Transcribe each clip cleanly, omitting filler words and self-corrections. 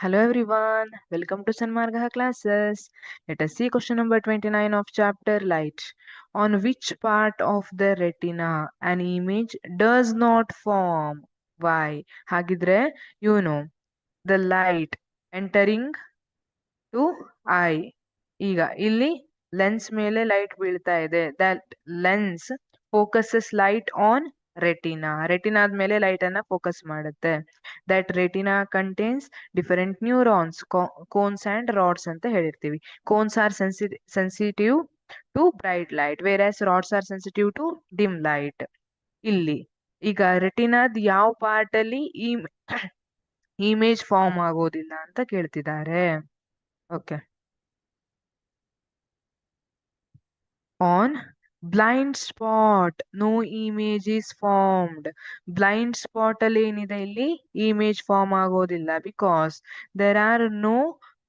Hello everyone, welcome to Sanmarga classes. Let us see question number 29 of chapter Light. On which part of the retina an image does not form? Why? ಹಾಗಿದ್ರೆ the light entering to eye. ಈಗ ಇಲ್ಲಿ lens ಮೇಲೆ light ಬೀಳ್ತಾ ಇದೆ. That lens focuses light on retina. ರೆಟಿನಾದ ಮೇಲೆ light ಅನ್ನ focus ಮಾಡುತ್ತೆ. That retina contains different neurons, cones and rods ಅಂತ ಹೇಳಿರ್ತೀವಿ. Cones are sensitive to bright light, where rods are sensitive to dim light. ಇಲ್ಲಿ ಈಗ ರೆಟಿನಾದ್ ಯಾವ ಪಾರ್ಟ್ ಅಲ್ಲಿ ಇಮೇಜ್ ಫಾರ್ಮ್ ಆಗೋದಿಲ್ಲ ಅಂತ ಕೇಳ್ತಿದ್ದಾರೆ. Okay, on blind spot no image is formed. Blind spot ಅಲ್ಲಿ ಏನಿದೆ, ಇಲ್ಲಿ ಇಮೇಜ್ ಫಾರ್ಮ್ ಆಗೋದಿಲ್ಲ. Because there are no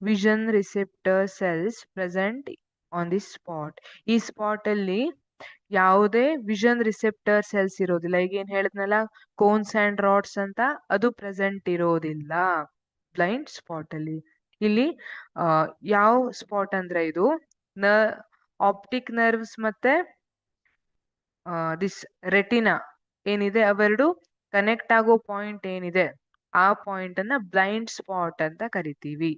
vision receptor cells present on this spot. ಈ ಸ್ಪಾಟ್ ಅಲ್ಲಿ ಯಾವುದೇ ವಿಷನ್ ರಿಸೆಪ್ಟರ್ ಸೆಲ್ಸ್ ಇರೋದಿಲ್ಲ. ಈಗ ಏನ್ ಹೇಳಿದ್ನಲ್ಲ, ಕೋನ್ಸ್ ಅಂಡ್ ರಾಡ್ಸ್ ಅಂತ, ಅದು ಪ್ರೆಸೆಂಟ್ ಇರೋದಿಲ್ಲ ಬ್ಲೈಂಡ್ ಸ್ಪಾಟ್ ಅಲ್ಲಿ. ಇಲ್ಲಿ ಯಾವ ಸ್ಪಾಟ್ ಅಂದ್ರೆ ಇದು ಆಪ್ಟಿಕ್ ನರ್ವ್ಸ್ ಮತ್ತೆ ದಿಸ್ ರೆಟಿನಾ ಏನಿದೆ ಅವೆರಡು ಕನೆಕ್ಟ್ ಆಗೋ ಪಾಯಿಂಟ್ ಏನಿದೆ, ಆ ಪಾಯಿಂಟ್ ಅನ್ನ ಬ್ಲೈಂಡ್ ಸ್ಪಾಟ್ ಅಂತ ಕರಿತೀವಿ.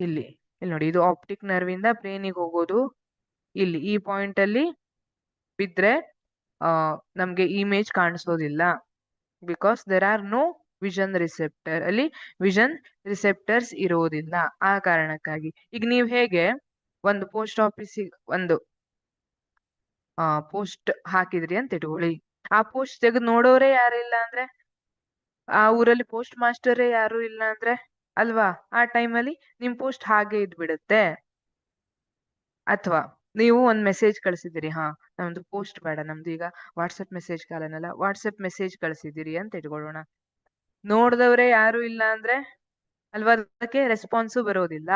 ಇಲ್ಲಿ ನೋಡಿ, ಇದು ಆಪ್ಟಿಕ್ ನರ್ವ್ ಇಂದ ಬ್ರೈನಿಗೆ ಹೋಗೋದು. ಇಲ್ಲಿ ಈ ಪಾಯಿಂಟ್ ಅಲ್ಲಿ ಬಿದ್ರೆ ನಮ್ಗೆ ಇಮೇಜ್ ಕಾಣಿಸೋದಿಲ್ಲ. Because there are no vision receptor, ಅಲ್ಲಿ ವಿಷನ್ ರಿಸೆಪ್ಟರ್ಸ್ ಇರೋದಿಲ್ಲ. ಆ ಕಾರಣಕ್ಕಾಗಿ ಈಗ ನೀವ್ ಹೇಗೆ ಒಂದು ಪೋಸ್ಟ್ ಆಫೀಸಿಗೆ ಒಂದು ಪೋಸ್ಟ್ ಹಾಕಿದ್ರಿ ಅಂತ ಇಟ್ಕೊಳ್ಳಿ. ಆ ಪೋಸ್ಟ್ ತೆಗೆದು ನೋಡೋರೇ ಯಾರು ಇಲ್ಲ ಅಂದ್ರೆ, ಆ ಊರಲ್ಲಿ ಪೋಸ್ಟ್ ಮಾಸ್ಟರೇ ಯಾರು ಇಲ್ಲ ಅಂದ್ರೆ ಅಲ್ವಾ, ಆ ಟೈಮಲ್ಲಿ ನಿಮ್ ಪೋಸ್ಟ್ ಹಾಗೆ ಇದ್ಬಿಡುತ್ತೆ. ಅಥವಾ ನೀವು ಒಂದ್ ಮೆಸೇಜ್ ಕಳ್ಸಿದಿರಿ, ನಮ್ದು ಪೋಸ್ಟ್ ಬೇಡ, ನಮ್ದು ಈಗ ವಾಟ್ಸಪ್ ಮೆಸೇಜ್ ಕಾಲನಲ್ಲ, ವಾಟ್ಸಪ್ ಮೆಸೇಜ್ ಕಳ್ಸಿದಿರಿ ಅಂತ ಇಟ್ಕೊಳ್ಳೋಣ. ನೋಡ್ದವ್ರೆ ಯಾರು ಇಲ್ಲ ಅಂದ್ರೆ ಅಲ್ವಾ, ಅದಕ್ಕೆ ರೆಸ್ಪಾನ್ಸು ಬರೋದಿಲ್ಲ.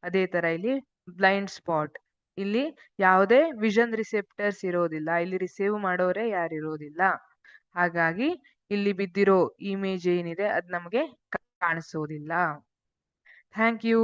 ಅದೇ ತರ ಇಲ್ಲಿ ಬ್ಲೈಂಡ್ ಸ್ಪಾಟ್, ಇಲ್ಲಿ ಯಾವುದೇ ವಿಷನ್ ರಿಸೆಪ್ಟರ್ಸ್ ಇರೋದಿಲ್ಲ, ಇಲ್ಲಿ ರಿಸೀವ್ ಮಾಡೋರೆ ಯಾರು ಇರೋದಿಲ್ಲ. ಹಾಗಾಗಿ ಇಲ್ಲಿ ಬಿದ್ದಿರೋ ಇಮೇಜ್ ಏನಿದೆ ಅದ್ ನಮ್ಗೆ ಕಾಣಿಸೋದಿಲ್ಲ. Thank you.